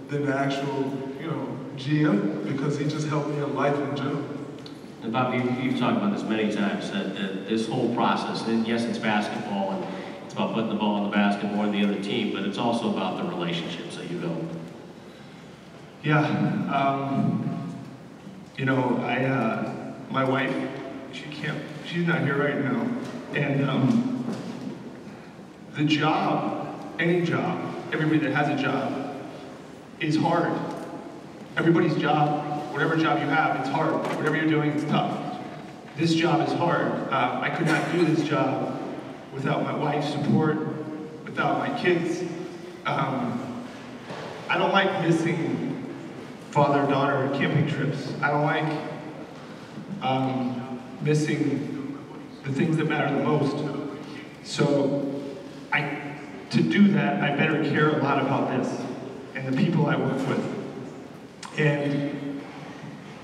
than the actual, GM, because he just helped me in life in general. And Bob, you've talked about this many times, that this whole process, and yes, it's basketball, and it's about putting the ball in the basket more than the other team, but it's also about the relationships that you build. Yeah, my wife, she's not here right now, and the job, any job, everybody that has a job is hard. Everybody's job, whatever job you have, it's hard. Whatever you're doing, it's tough. This job is hard. I could not do this job without my wife's support, without my kids. I don't like missing father-daughter camping trips. I don't like missing the things that matter the most. So to do that, I better care a lot about this and the people I work with. And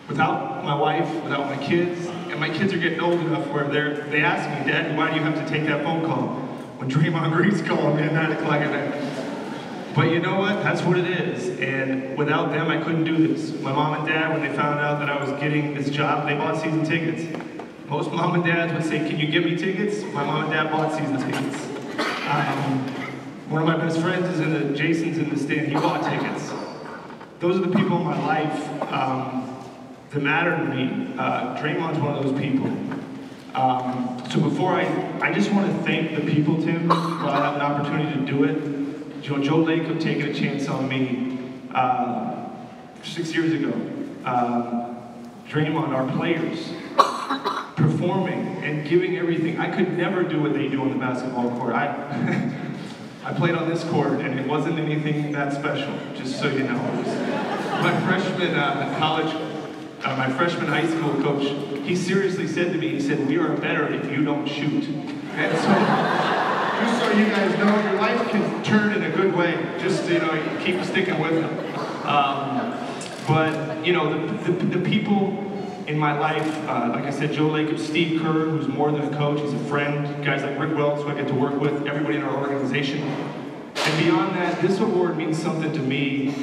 without my wife, without my kids, and my kids are getting old enough where they ask me, Dad, why do you have to take that phone call when Draymond Green's calling me at 9 o'clock at night? But you know what? That's what it is. And without them, I couldn't do this. My mom and dad, when they found out that I was getting this job, they bought season tickets. Most mom and dads would say, can you give me tickets? My mom and dad bought season tickets. One of my best friends is Jason's in the stand. He bought tickets. Those are the people in my life that matter to me. Draymond's one of those people. So before I just want to thank the people, Tim, while I have an opportunity to do it. Joe Lacob taking a chance on me 6 years ago. Draymond, our players, performing and giving everything. I could never do what they do on the basketball court. I played on this court, and it wasn't anything that special, just so you know. It was my freshman my freshman high school coach, he seriously said to me, he said, we are better if you don't shoot. And so, just so you guys know, your life can turn in a good way. Just, keep sticking with it. But, the people in my life, like I said, Joe Lacob, Steve Kerr, who's more than a coach, he's a friend. Guys like Rick Wells, who I get to work with, everybody in our organization. And beyond that, this award means something to me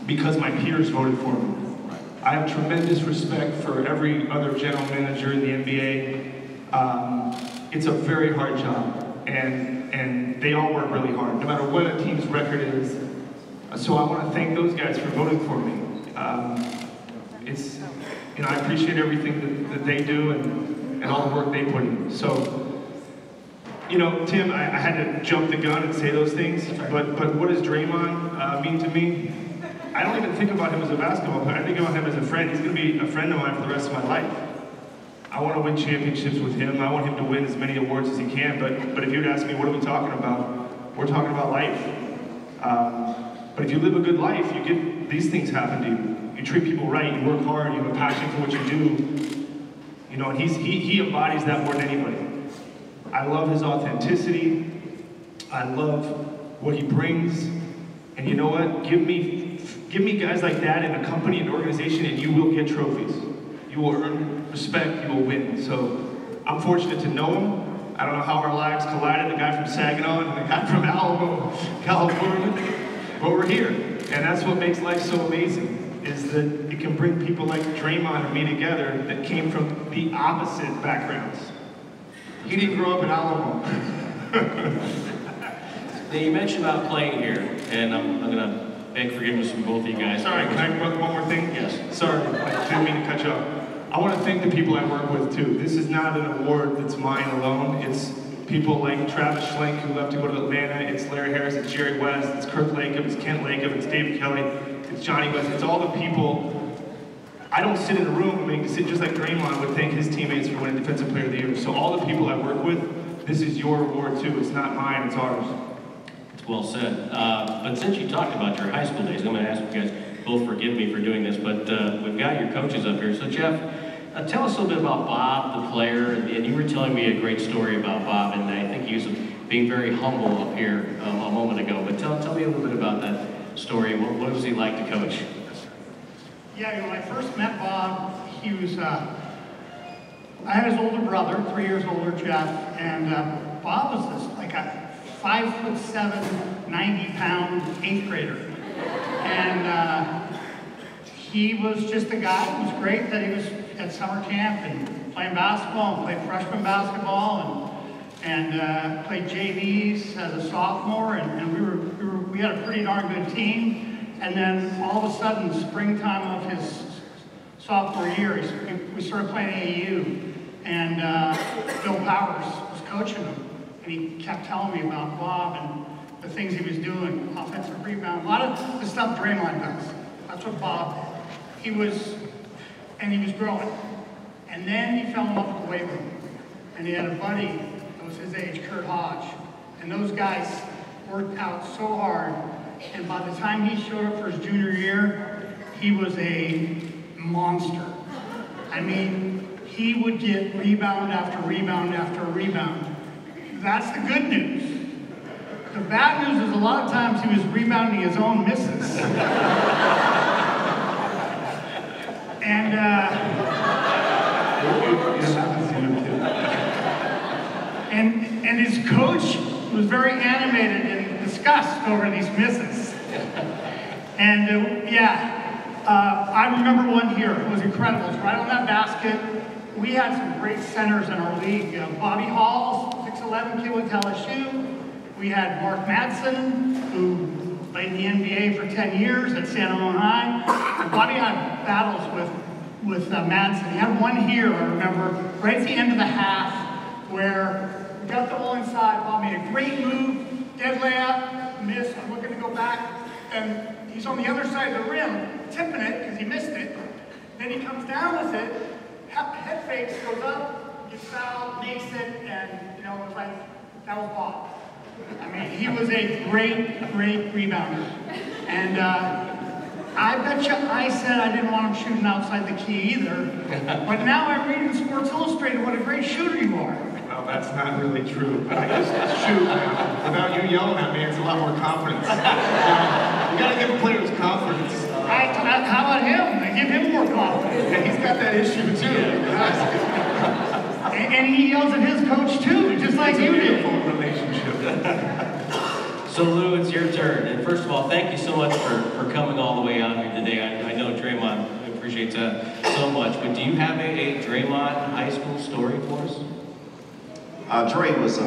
because my peers voted for me. I have tremendous respect for every other general manager in the NBA. It's a very hard job, and they all work really hard, no matter what a team's record is. So I want to thank those guys for voting for me. I appreciate everything that they do and all the work they put in. So, Tim, I had to jump the gun and say those things, but what does Draymond mean to me? I don't even think about him as a basketball player. I think about him as a friend. He's going to be a friend of mine for the rest of my life. I want to win championships with him. I want him to win as many awards as he can. But if you'd ask me, what are we talking about? We're talking about life. But if you live a good life, you get these things happen to you. You treat people right. You work hard. You have a passion for what you do. And he embodies that more than anybody. I love his authenticity. I love what he brings. And you know what? Give me guys like that in a company, an organization, and you will get trophies. You will earn respect, you will win. So I'm fortunate to know him. I don't know how our lives collided, the guy from Saginaw and the guy from Alamo, California, but we're here. And that's what makes life so amazing, is that it can bring people like Draymond and me together that came from the opposite backgrounds. He didn't grow up in Alamo. Now you mentioned about playing here, and I'm going to beg forgiveness from both of you guys. Sorry, can I one more thing? Yes. Sorry, I didn't mean to cut you off. I want to thank the people I work with too. This is not an award that's mine alone. It's people like Travis Schlenk, who left to go to Atlanta. It's Larry Harris, it's Jerry West, it's Kirk Lacob, it's Kent Lacob, it's David Kelly, it's Johnny West. It's all the people. I don't sit in a room and make decisions just like Draymond would thank his teammates for winning Defensive Player of the Year. So all the people I work with, this is your award too. It's not mine, it's ours. Well said. But since you talked about your high school days, I'm going to ask you guys, both forgive me for doing this, but we've got your coaches up here. So Jeff, tell us a little bit about Bob, the player, and you were telling me a great story about Bob, and I think he was being very humble up here a moment ago. But tell me a little bit about that story. What was he like to coach? Yeah, when I first met Bob, he was, I had his older brother, 3 years older, Jeff, and Bob was this, like a 5'7", 90-pound 8th grader. And he was just a guy. It was great that he was at summer camp and playing basketball and played freshman basketball and played JVs as a sophomore, and we had a pretty darn good team. And then all of a sudden, springtime of his sophomore year, we started playing AAU, and Bill Powers was coaching him, and he kept telling me about Bob and the things he was doing, offensive rebound, a lot of the stuff Draymond does. That's what Bob did. He was growing. And then he fell in love with the weight room. And he had a buddy that was his age, Kurt Hodge. And those guys worked out so hard. And by the time he showed up for his junior year, he was a monster. I mean, he would get rebound after rebound after rebound. That's the good news. The bad news is a lot of times he was rebounding his own misses. And his coach was very animated and disgust over these misses. And I remember one here. It was incredible. It was right on that basket. We had some great centers in our league. Bobby Hall, 6'11" kid with LSU. We had Mark Madsen, who played in the NBA for 10 years at San Ramon High. And Bobby had battles with Madsen. He had one here, I remember, right at the end of the half, where we got the ball inside. Bob made a great move, dead layup, missed. I'm looking to go back, and he's on the other side of the rim, tipping it because he missed it. Then he comes down with it, head fakes, goes up, gets fouled, makes it, and it was like, that was Bob. I mean, he was a great, great rebounder. And I bet you I said I didn't want him shooting outside the key either. But now I'm reading Sports Illustrated what a great shooter you are. Well, that's not really true. I just shoot. Without you yelling at me, it's a lot more confidence. You gotta give players confidence. How about him? I give him more confidence. Yeah, he's got that issue too. And he yells at his coach too, just like you did. Relationship. So Lou, it's your turn. And first of all, thank you so much for coming all the way out here today. I know Draymond appreciates that so much, but do you have a Draymond high school story for us? Dre was,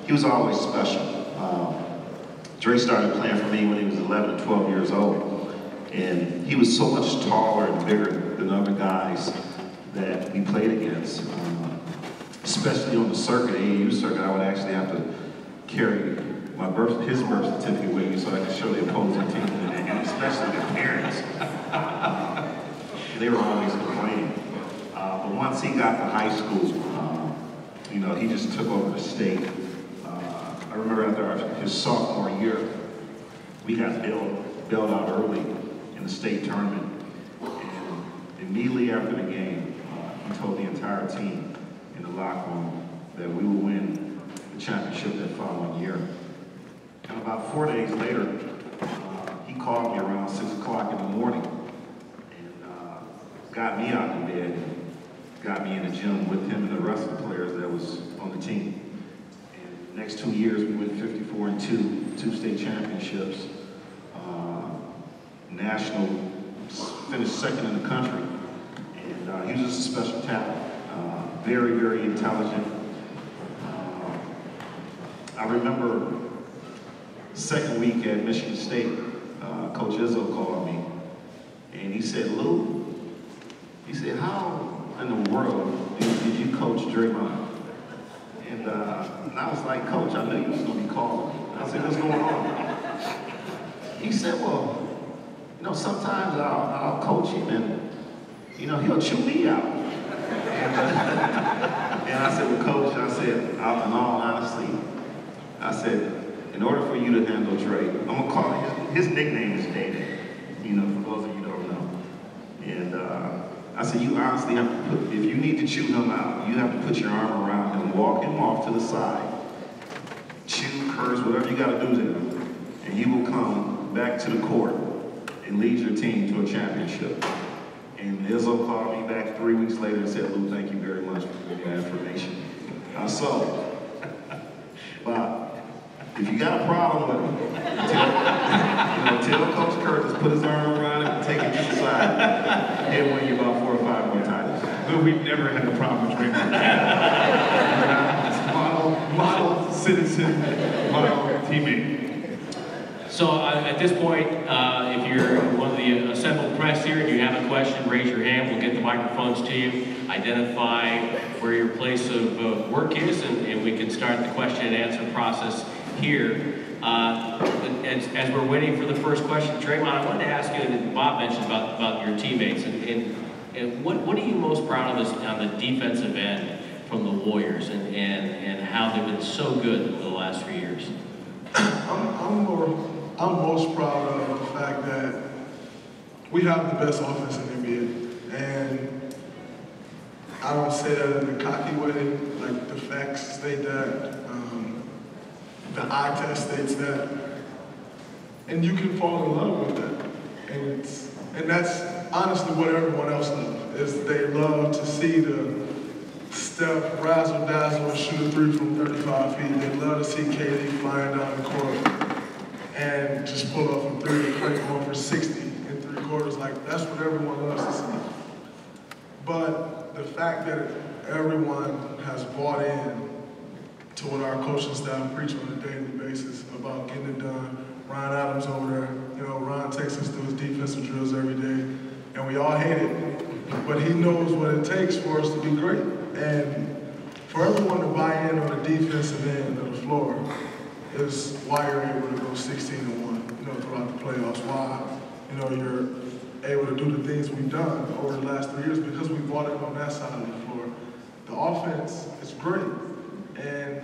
he was always special. Dre started playing for me when he was 11 or 12 years old. And he was so much taller and bigger than other guys that we played against. Especially on the circuit, AAU circuit, I would actually have to carry his birth certificate with me so I could show the opposing team, and especially the parents. They were always complaining. But once he got to high school, he just took over the state. I remember after his sophomore year, we got bailed out early in the state tournament. And immediately after the game, he told the entire team in the locker room that we would win the championship that following year. And about 4 days later, he called me around 6 o'clock in the morning and got me out of bed and got me in the gym with him and the rest of the players that was on the team. And the next 2 years, we went 54-2, 2 state championships, national, finished second in the country. And he was just a special talent, very, very intelligent. I remember second week at Michigan State, Coach Izzo called me, and he said, Lou, he said, how in the world did you coach Draymond? And I was like, Coach, I knew you was going to be calling. I said, what's going on? He said, well, sometimes I'll coach him and, he'll chew me out. And I said, well, Coach, I said, in all honesty, I said, in order for you to handle Dre, I'm going to call his nickname is David, for those of you who don't know. And I said, you honestly have to if you need to chew him out, you have to put your arm around him, walk him off to the side, chew, curse, whatever you got to do to him, and he will come back to the court and lead your team to a championship. And Izzo called me back 3 weeks later and said, Lou, thank you very much for your information. But if you got a problem with him, tell Coach Curtis, put his arm around him and take it just aside, he'll win you about 4 or 5 more times. But we've never had a problem with Draymond. model citizen, model teammate. So at this point, if you're one of the assembled press here and you have a question, raise your hand. We'll get the microphones to you. Identify where your place of work is, and we can start the question and answer process here. As we're waiting for the first question, Draymond, I wanted to ask you, and Bob mentioned about your teammates, and what are you most proud of on the defensive end from the Warriors, and how they've been so good over the last few years? I'm most proud of the fact that we have the best offense in the NBA, and I don't say that in a cocky way. Like, the facts state that, the eye test states that, and you can fall in love with that. And that's honestly what everyone else loves, is they love to see the Steph razzle dazzle and shoot a 3 from 35 feet. They love to see KD flying down the court and just pull off a 3 and crank home for 60 in 3 quarters. Like, that's what everyone loves to see. But the fact that everyone has bought in to what our coaching staff preach on a daily basis about getting it done. Ryan Adams over there, Ron takes us through his defensive drills every day, and we all hate it, but he knows what it takes for us to be great. And for everyone to buy in on the defensive end of the floor is why you're able to go 16-1, throughout the playoffs. Why, you're able to do the things we've done over the last 3 years, because we bought it on that side of the floor. The offense is great, and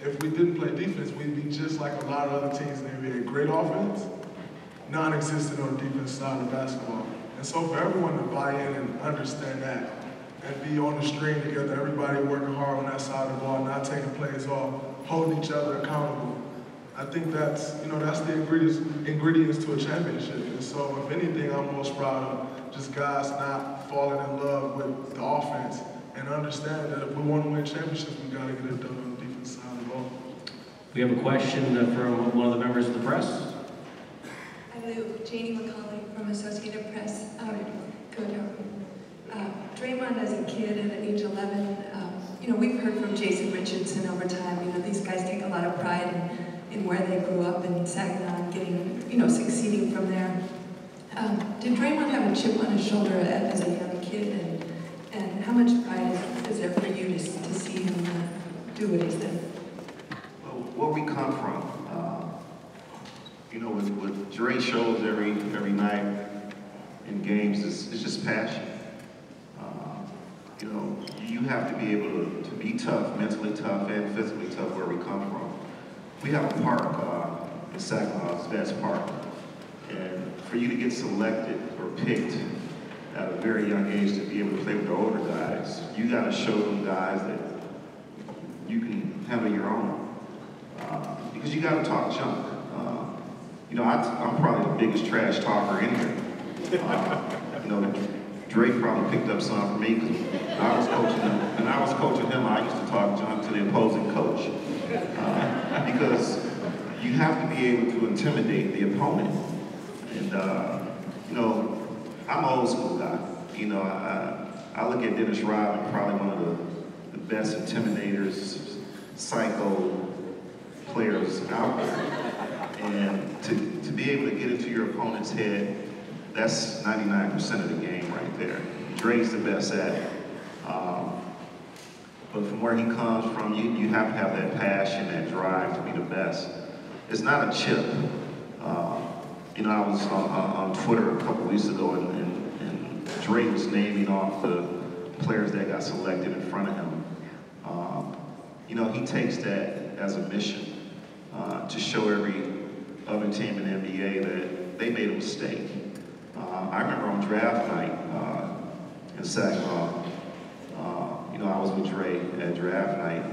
if we didn't play defense, we'd be just like a lot of other teams in the NBA. Great offense, non-existent on the defense side of basketball. And so for everyone to buy in and understand that, and be on the string together, everybody working hard on that side of the ball, not taking plays off, holding each other accountable, I think that's the ingredients to a championship. And so if anything, I'm most proud of just guys not falling in love with the offense and understanding that if we want to win championships, we got to get it done on the defense side of the ball. We have a question from one of the members of the press. Hello, Janie McCauley from Associated Press. Draymond, as a kid and at age 11, we've heard from Jason Richardson over time. These guys take a lot of pride in where they grew up in Saginaw and getting, succeeding from there. Did Draymond have a chip on his shoulder as a young kid, and how much pride is there for you to see him do what he's done? Well, where we come from, what Dre shows every night in games is just passion. You have to be able to be tough, mentally tough and physically tough where we come from. We have a park in Saginaw, it's Vance Park, and for you to get selected or picked at a very young age to be able to play with the older guys, you got to show them guys that you can handle your own. Because you got to talk junk. I'm probably the biggest trash talker in here. Dre probably picked up some from me because when I was coaching him, I used to talk junk to the opposing coach. Because you have to be able to intimidate the opponent. And, I'm an old school guy. I look at Dennis Rodman, probably one of the best intimidators, psycho players out there. And to be able to get into your opponent's head, that's 99% of the game right there. Dre's the best at it. But from where he comes from, you have to have that passion, that drive to be the best. It's not a chip. I was on Twitter a couple weeks ago, and Dre was naming off the players that got selected in front of him. He takes that as a mission to show every other team in the NBA that they made a mistake. I remember on draft night in Saginaw, I was with Dre at draft night.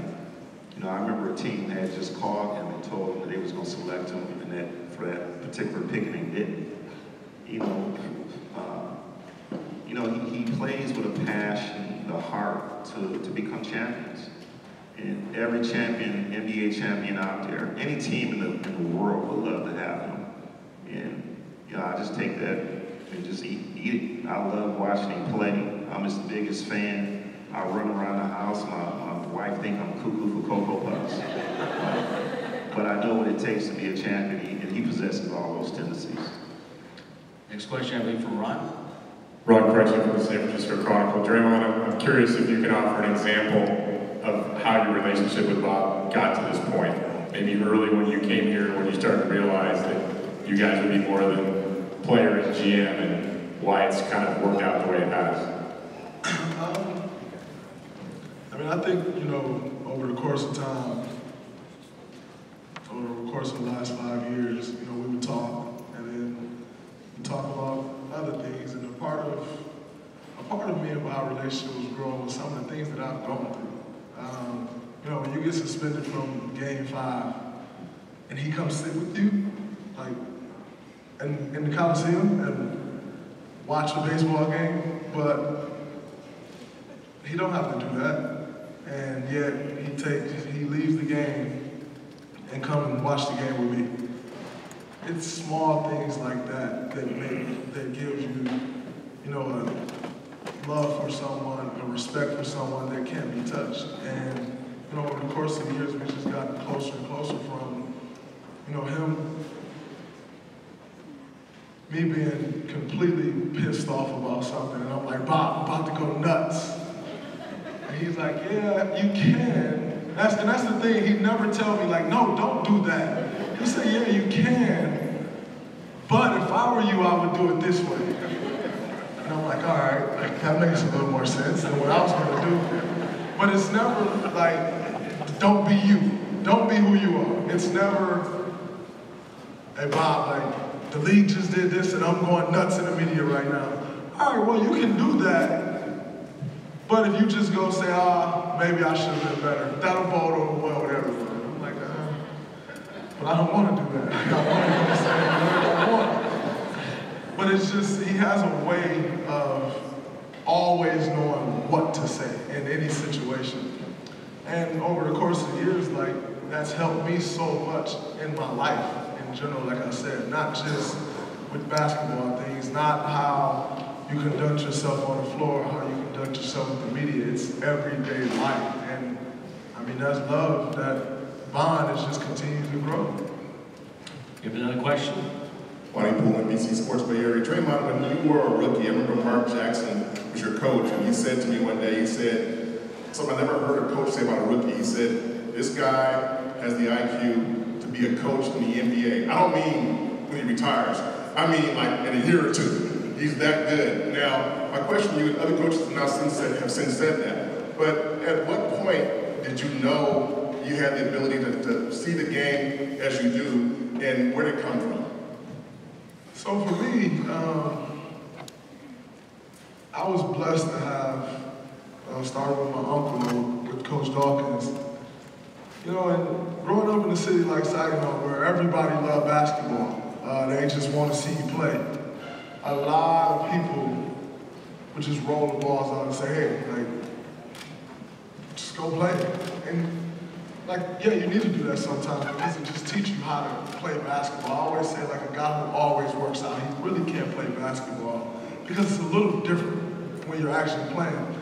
I remember a team had just called him and told him that they was going to select him, and that for that particular pick, and they didn't. He plays with a passion, the heart to become champions. And every champion, NBA champion out there, any team in the world would love to have him. And I just take that and just eat it. I love watching him play. I'm his biggest fan. I run around the house. My wife thinks I'm cuckoo for Cocoa Puffs. But I know what it takes to be a champion, and he possesses all those tendencies. Next question, I believe, from Ron. Ron Crutchfield from the San Francisco Chronicle. Draymond, I'm curious if you can offer an example of how your relationship with Bob got to this point. Maybe early when you came here, when you started to realize that you guys would be more than player and GM, and why it's kind of worked out the way it has. I mean, I think, you know, over the course of time, over the course of the last 5 years, you know, we would talk, and then we talk about other things, and a part of me and our relationship was growing with some of the things that I've gone through. You know, when you get suspended from Game 5, and he comes sit with you, like, in the Coliseum, and watch a baseball game, but he don't have to do that, and yet he leaves the game and come and watch the game with me. It's small things like that that gives you, you know, a love for someone, a respect for someone that can't be touched. And, you know, over the course of the years, we just gotten closer and closer from, you know, me being completely pissed off about something, and I'm like, Bob, I'm about to go nuts. And he's like, yeah, you can. And that's the thing, he'd never tell me, like, no, don't do that. He'd say, yeah, you can, but if I were you, I would do it this way. And I'm like, all right, like, that makes a little more sense than what I was gonna do. But it's never like, don't be you. Don't be who you are. It's never, hey Bob, like, the league just did this and I'm going nuts in the media right now. All right, well, you can do that, but if you just go say, maybe I should have been better, that'll bode over well with everyone. I'm like, but I don't want to do that. I want to go say whatever I want. But it's just, he has a way of always knowing what to say in any situation. And over the course of years, like, that's helped me so much in my life in general, like I said, not just with basketball things, not how you conduct yourself on the floor, how you conduct yourself with the media. It's everyday life. And I mean, that's love, that bond is just continuing to grow. You have another question? Bonnie Poole, NBC Sports Bay Area. Draymond, when you were a rookie, I remember Mark Jackson was your coach, and he said to me one day, he said, something I never heard a coach say about a rookie. He said, this guy has the IQ to be a coach in the NBA. I don't mean when he retires. I mean like in a year or two. He's that good. Now, my question to you, and other coaches have since said that, but at what point did you know you had the ability to see the game as you do, and where did it come from? So for me, I was blessed to have started with my uncle, with Coach Dawkins. You know, and growing up in a city like Saginaw, where everybody loved basketball, they just want to see you play. A lot of people would just roll the balls out and say, hey, like, just go play. And like, yeah, you need to do that sometimes because it just teaches you how to play basketball. I always say, like, a guy who always works out, he really can't play basketball because it's a little different when you're actually playing.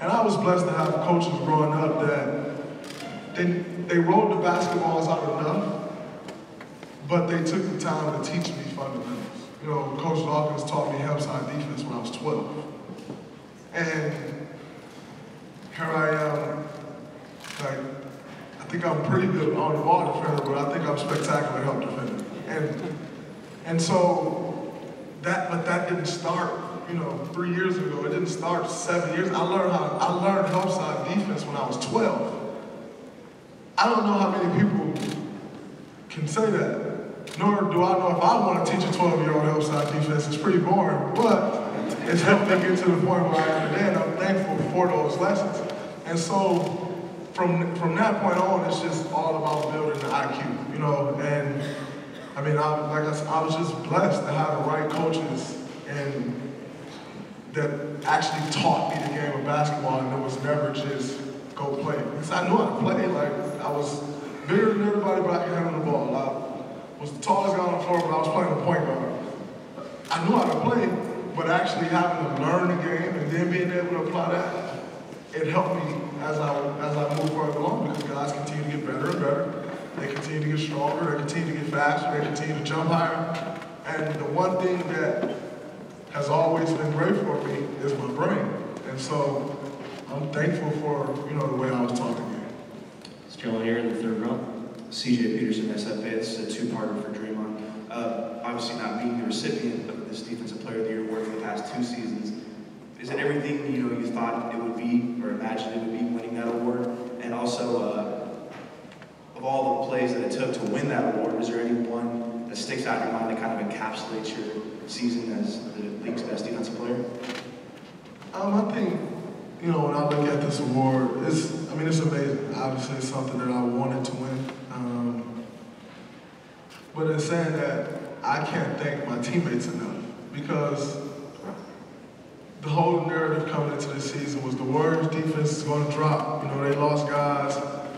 And I was blessed to have coaches growing up that they rolled the basketballs out enough, but they took the time to teach me fundamentals. You know, Coach Dawkins taught me help side defense when I was 12. And here I am, like, I think I'm pretty good on the ball defender, but I think I'm spectacular help defender. And so that didn't start, you know, 3 years ago. It didn't start 7 years. I learned help side defense when I was 12. I don't know how many people can say that, nor do I know if I want to teach a 12-year-old help side defense. It's pretty boring, but it's helped me get to the point where I am today, and I'm thankful for those lessons. And so from that point on, it's just all about building the IQ, you know. And I mean, like I said, I was just blessed to have the right coaches and that actually taught me the game of basketball, and it was never just go play. Because I knew how to play. Like, I was bigger than everybody, but I could handle the ball. I was the tallest guy on the floor, but I was playing the point guard. I knew how to play, but actually having to learn the game and then being able to apply that, it helped me as I move further along, because guys continue to get better and better. They continue to get stronger, they continue to get faster, they continue to jump higher. And the one thing that has always been great for me is my brain. And so I'm thankful for, the way I was taught the game. Still here in the third row. CJ Peterson, SFA. This is a two-parter for Draymond. Obviously not being the recipient of this Defensive Player of the Year award for the past 2 seasons, is it everything you thought it would be or imagined it would be winning that award? And also, of all the plays that it took to win that award, is there any one that sticks out in your mind that kind of encapsulates your season as the league's best defensive player? I think, when I look at this award, it's amazing. Obviously, it's something that I wanted to win. But in saying that, I can't thank my teammates enough, because the whole narrative coming into this season was the Warriors' defense is going to drop. They lost guys.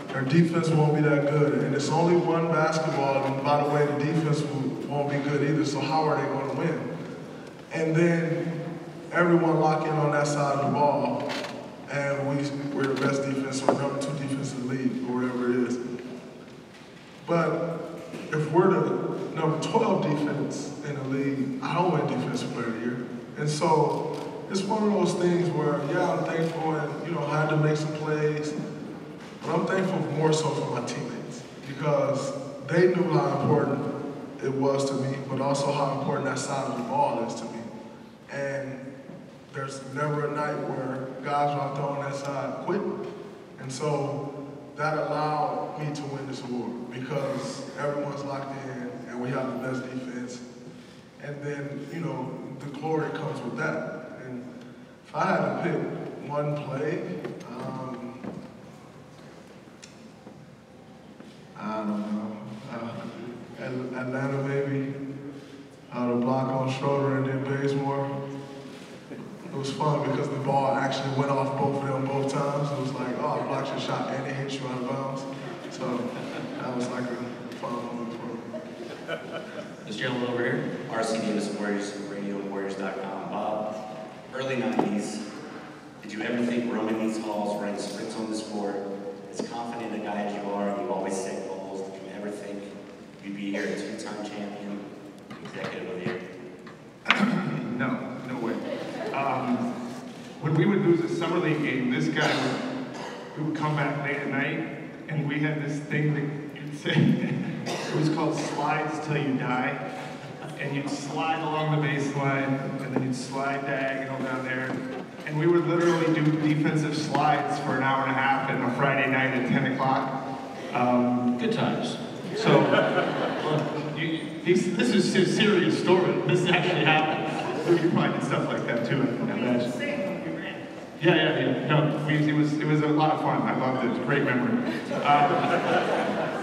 Their defense won't be that good. And it's only one basketball, and by the way, the defense won't be good either, so how are they going to win? And then everyone lock in on that side of the ball, and we're the best defense or number 2 defense in the league, or whatever it is. But if we're the number 12 defense in the league, I don't win Defensive Player of the Year. And so it's one of those things where, I'm thankful and, I had to make some plays, but I'm thankful more so for my teammates, because they knew how important it was to me, but also how important that side of the ball is to me. And there's never a night where guys are throwing that side quitting. And so that allowed me to win this award, because everyone's locked in and we have the best defense. And then, the glory comes with that. And if I had to pick one play, I don't know. Atlanta maybe, the block on Schroeder and then Bazemore. It was fun because the ball actually went off both of them both times. It was like, I blocked your shot and it hit you out of bounds. So that was like a fun moment for me. This gentleman over here. RC Davis, Warriors Radio, Warriors.com. Bob, early 90s, did you ever think Roman East Hall's running sprints on this court? As confident a guy as you are, and you always set goals, did you ever think you'd be here a 2-time champion, executive of the year? No way. When we would lose a summer league game, this guy would come back late at night, and we had this thing that you'd say, it was called slides till you die. And you'd slide along the baseline, and then you'd slide diagonal down there. And we would literally do defensive slides for an hour and a half on a Friday night at 10 o'clock. Good times. So, this is a serious story. This actually happened. You probably did stuff like that too, I imagine. Yeah. No, it was a lot of fun. I loved it. It was a great memory.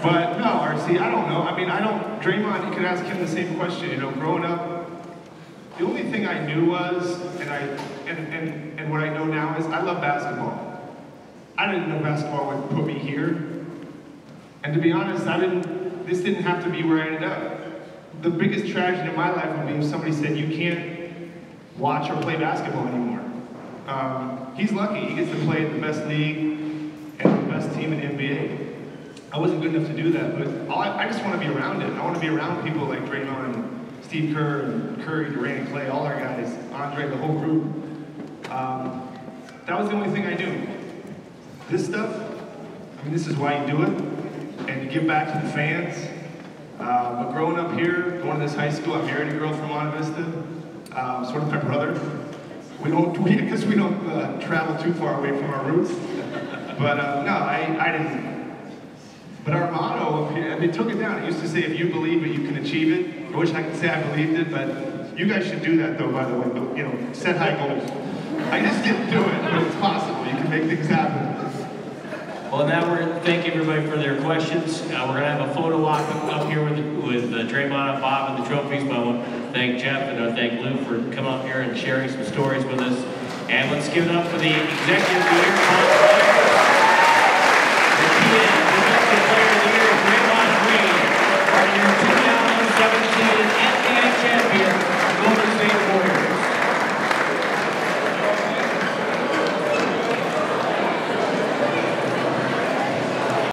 But no, RC, I don't know. Draymond, you could ask him the same question. Growing up, the only thing I knew was, and what I know now is, I love basketball. I didn't know basketball would put me here. And to be honest, this didn't have to be where I ended up. The biggest tragedy in my life would be if somebody said, you can't watch or play basketball anymore. He's lucky. He gets to play in the best league and the best team in the NBA. I wasn't good enough to do that, but I just want to be around it. I want to be around people like Draymond, Steve Kerr, and Curry, Durant, and Clay, all our guys, Andre, the whole group. That was the only thing I knew. This stuff, this is why you do it, and you give back to the fans. But growing up here, going to this high school, I married a girl from Monte Vista, sort of my brother. I guess we don't travel too far away from our roots. But no, I didn't. But our motto up here, they took it down. It used to say, if you believe it, you can achieve it. I wish I could say I believed it, but you guys should do that though, by the way. But, set high goals. I just didn't do it, but it's possible. You can make things happen. Well, now we're thanking everybody for their questions. We're going to have a photo op up here with Draymond and Bob and the trophies. But I want to thank Jeff and I thank Lou for coming up here and sharing some stories with us. And let's give it up for the Executive of the Year.